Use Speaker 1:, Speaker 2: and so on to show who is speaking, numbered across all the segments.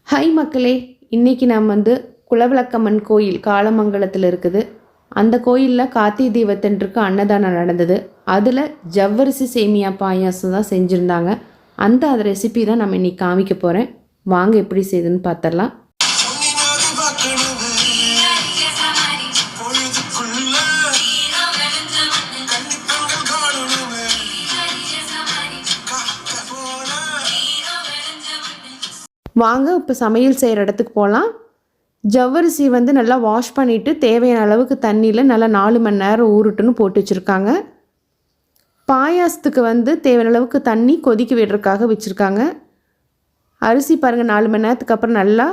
Speaker 1: Hi மக்களே, இன்றைக்கி நாம் குலவிளக்கம்மன் கோயில் காலமங்கலத்தில் இருக்குது. அந்த கோயிலில் கார்த்திகை தீபத்தன்றுக்கு அன்னதானம் நடந்தது. அதில் ஜவ்வரிசி சேமியா பாயாசம் தான் செஞ்சுருந்தாங்க. அந்த ரெசிபி தான் நம்ம இன்றைக்கி காமிக்க போகிறேன். வாங்க எப்படி செய்யுதுன்னு பார்த்துடலாம். வாங்க இப்போ சமையல் செய்கிற இடத்துக்கு போகலாம். ஜவ்வரிசி நல்லா வாஷ் பண்ணிவிட்டு தேவையான அளவுக்கு தண்ணியில் நல்லா 4 மணி நேரம் ஊருட்டுன்னு போட்டு வச்சுருக்காங்க. பாயாசத்துக்கு தேவையான அளவுக்கு தண்ணி கொதிக்க விடுறதுக்காக வச்சுருக்காங்க. அரிசி பாருங்கள் 4 மணி நேரத்துக்கு அப்புறம் நல்லா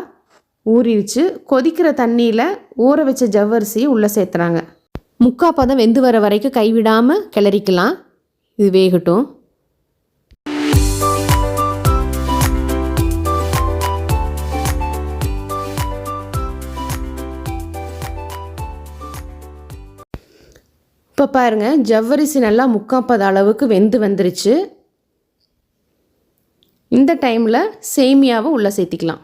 Speaker 1: ஊறிடுச்சு. கொதிக்கிற தண்ணியில் ஊற வச்ச ஜவ்வரிசியை உள்ளே சேர்த்துறாங்க. முக்கால் பதம் வெந்து வர வரைக்கும் கைவிடாமல் கிளறிக்கலாம். இது வேகட்டும். இப்போ பாருங்கள், ஜவ்வரிசி நல்லா முக்கால் அளவுக்கு வெந்து வந்துருச்சு. இந்த டைமில் சேமியாவை உள்ளே சேர்த்திக்கலாம்.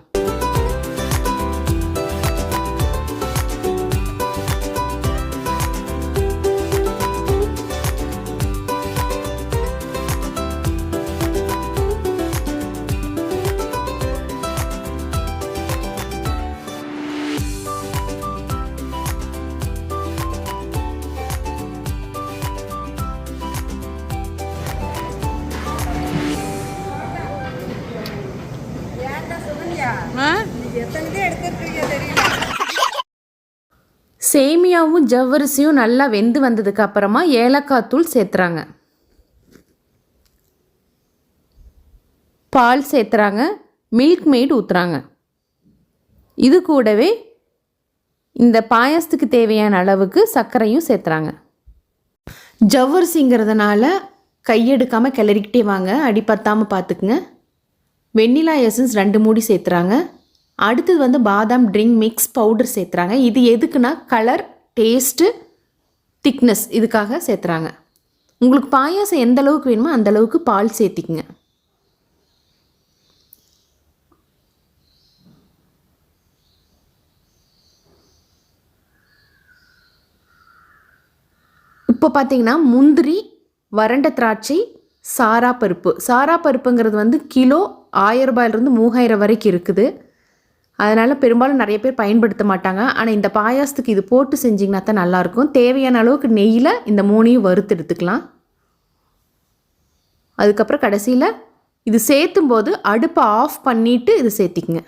Speaker 1: சேமியாவும் ஜவ்வரிசியும் நல்லா வெந்து வந்ததுக்கு அப்புறமா ஏலக்காய் தூள் சேர்த்துறாங்க. பால் சேர்த்துறாங்க. Milk mat ஊற்றுறாங்க. இது கூடவே இந்த பாயாசத்துக்கு தேவையான அளவுக்கு சர்க்கரையும் சேர்த்துறாங்க. ஜவ்வரிசிங்கிறதுனால கையெடுக்காமல் கிளறிக்கிட்டே வாங்க, அடி பத்தாமல் பார்த்துக்குங்க. வெண்ணிலா எசன்ஸ் 2 மூடி சேர்த்துறாங்க. அடுத்தது பாதாம் ட்ரிங்க் மிக்ஸ் பவுடர் சேர்த்துறாங்க. இது எதுக்குன்னா கலர், டேஸ்ட்டு, திக்னஸ் இதுக்காக சேர்த்துறாங்க. உங்களுக்கு பாயாசம் எந்த அளவுக்கு வேணுமோ அந்த அளவுக்கு பால் சேர்த்திக்குங்க. இப்போ பார்த்தீங்கன்னா முந்திரி, வறண்ட திராட்சை, சாரா பருப்பு. சாரா பருப்புங்கிறது கிலோ 1000 ரூபாயிலிருந்து 3000 வரைக்கும் இருக்குது. அதனால் பெரும்பாலும் நிறைய பேர் பயன்படுத்த மாட்டாங்க. ஆனால் இந்த பாயாசத்துக்கு இது போட்டு செஞ்சிங்கன்னா தான் நல்லாயிருக்கும். தேவையான அளவுக்கு நெய்யில் இந்த 3ஐயும் வறுத்து எடுத்துக்கலாம். அதுக்கப்புறம் கடைசியில் இது சேர்த்தும் போது அடுப்பை ஆஃப் பண்ணிவிட்டு இது சேர்த்திக்குங்க.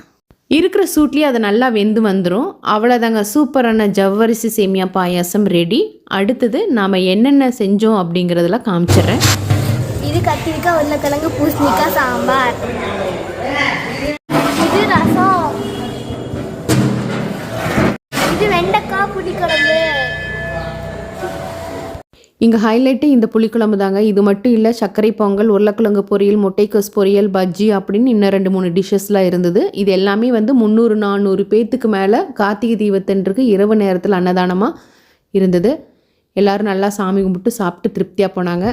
Speaker 1: இருக்கிற சூட்லேயே அது நல்லா வெந்து வந்துடும். அவ்வளோதாங்க, சூப்பரான ஜவ்வரிசி சேமியா பாயாசம் ரெடி. அடுத்தது நாம் என்னென்ன செஞ்சோம் அப்படிங்கிறதெல்லாம் காமிச்சிட்றேன்.
Speaker 2: இது கத்திரிக்காய், உருளைக்கிழங்கு, பூசணிக்காய் சாம்பார். இது ரசம். இது வெண்டைக்காய் புளிக்குழம்பு.
Speaker 1: இங்கே ஹைலைட்டு இந்த புளிக்குழம்பு தாங்க. இது மட்டும் இல்லை, சர்க்கரை பொங்கல், உருளைக்கிழங்கு பொரியல், முட்டைக்கோஸ் பொரியல், பஜ்ஜி அப்படின்னு இன்னும் 2-3 டிஷ்ஷஸ்லாம் இருந்தது. இது எல்லாமே 300-400 பேத்துக்கு மேலே கார்த்திகை தீபத்தன்றுக்கு இரவு நேரத்தில் அன்னதானமாக இருந்தது. எல்லோரும் நல்லா சாமி கும்பிட்டு சாப்பிட்டு திருப்தியாக போனாங்க.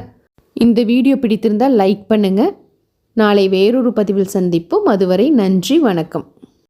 Speaker 1: இந்த வீடியோ பிடித்திருந்தால் லைக் பண்ணுங்கள். நாளை வேறொரு பதிவில் சந்திப்போம். அதுவரை நன்றி, வணக்கம்.